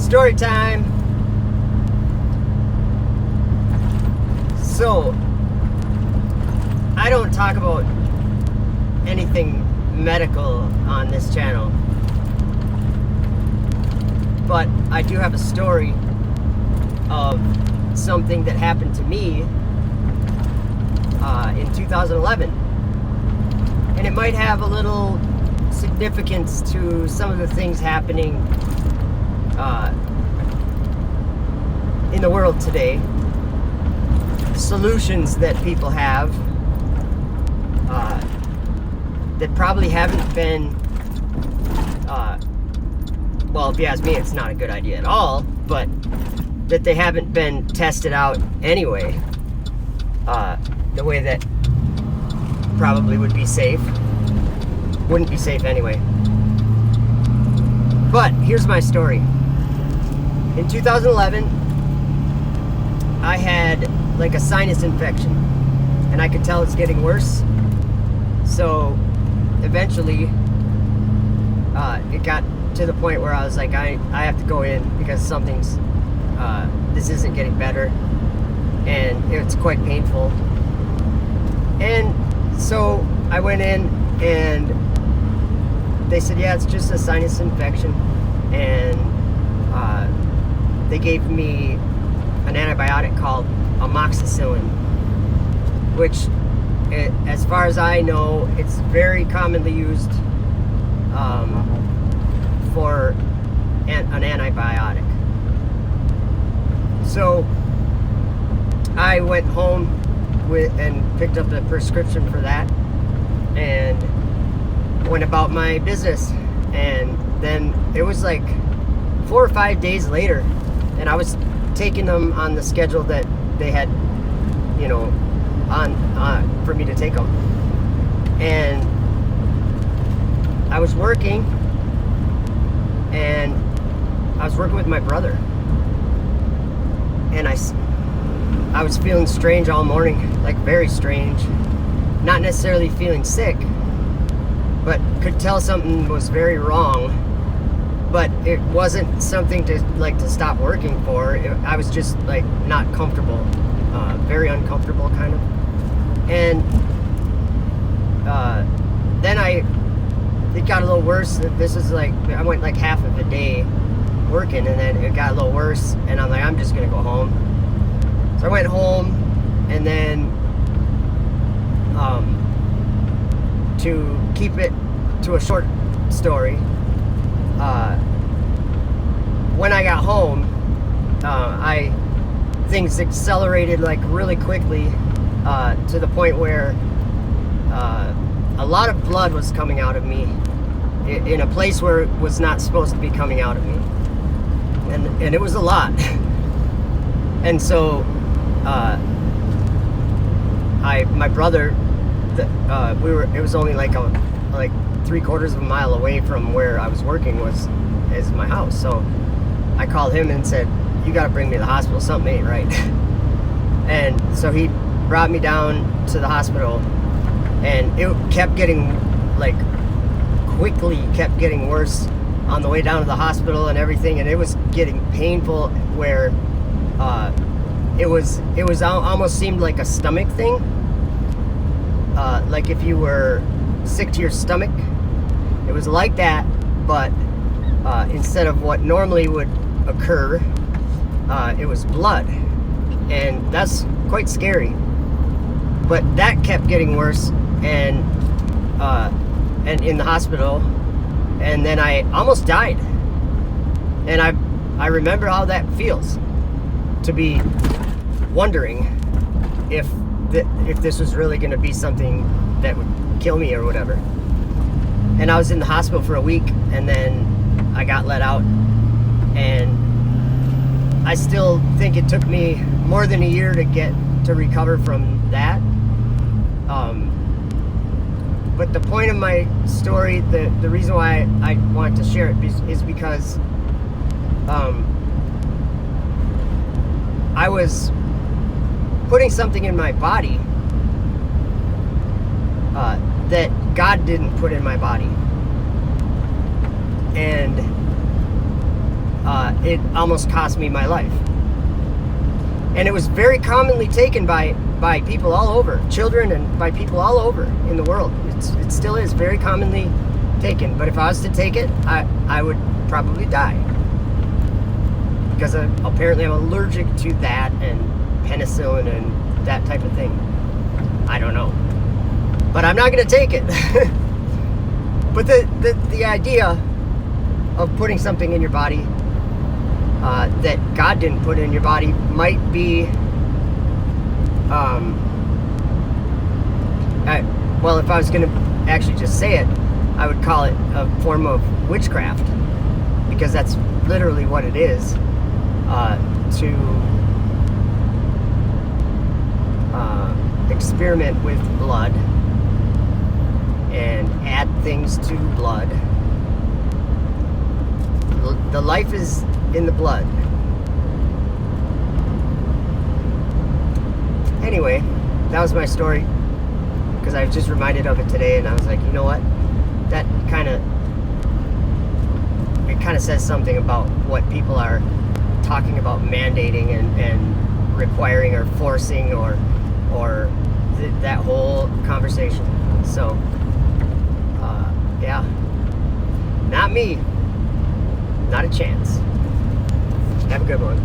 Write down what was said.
Story time. So, I don't talk about anything medical on this channel, but I do have a story of something that happened to me in 2011, and it might have a little significance to some of the things happening in the world today, solutions that people have that probably haven't been, well, if you ask me, it's not a good idea at all, but that they haven't been tested out anyway, the way that probably would be safe. Wouldn't be safe anyway. But here's my story. In 2011, I had like a sinus infection, and I could tell it's getting worse. So eventually, it got to the point where I was like, I have to go in because something's, this isn't getting better, and it's quite painful. And so I went in, and they said, yeah, it's just a sinus infection, and they gave me an antibiotic called amoxicillin, which, as far as I know, it's very commonly used for an antibiotic. So I went home and picked up the prescription for that and went about my business. And then it was like 4 or 5 days later, and I was taking them on the schedule that they had, you know, on for me to take them. And I was working, and I was working with my brother, and I was feeling strange all morning, like very strange. Not necessarily feeling sick, but could tell something was very wrong. But it wasn't something to stop working for. I was just like not comfortable, very uncomfortable kind of. And then it got a little worse. This is like, I went like half of a day working, and then it got a little worse, and I'm like, I'm just gonna go home. So I went home, and then to keep it to a short story, when I got home, things accelerated like really quickly, to the point where a lot of blood was coming out of me in a place where it was not supposed to be coming out of me, and it was a lot. And so my brother, it was only like 3/4 of a mile away from where I was working is my house. So I called him and said, you got to bring me to the hospital, something ain't right. And so he brought me down to the hospital, and it kept getting, like, quickly kept getting worse on the way down to the hospital and everything, and it was getting painful where it almost seemed like a stomach thing, like if you were sick to your stomach. It was like that, but instead of what normally would occur, it was blood, and that's quite scary. But that kept getting worse, and in the hospital, and then I almost died. And I remember how that feels, to be wondering if this was really going to be something that would kill me or whatever. And I was in the hospital for a week, and then I got let out, and I still think it took me more than a year to recover from that. But the point of my story, the reason why I wanted to share it is because I was putting something in my body that God didn't put in my body. And it almost cost me my life. And it was very commonly taken by people all over, children, and by people all over in the world. It still is very commonly taken. But if I was to take it, I would probably die. Because apparently I'm allergic to that and penicillin and that type of thing. I don't know. But I'm not going to take it. But the idea of putting something in your body that God didn't put in your body might be, well, if I was going to actually just say it, I would call it a form of witchcraft, because that's literally what it is, to experiment with blood and add things to blood. The life is in the blood. Anyway, that was my story, because I was just reminded of it today, and I was like, you know what? That kind of says something about what people are talking about mandating and requiring or forcing or that whole conversation. So, yeah, not me. Not a chance. Have a good one.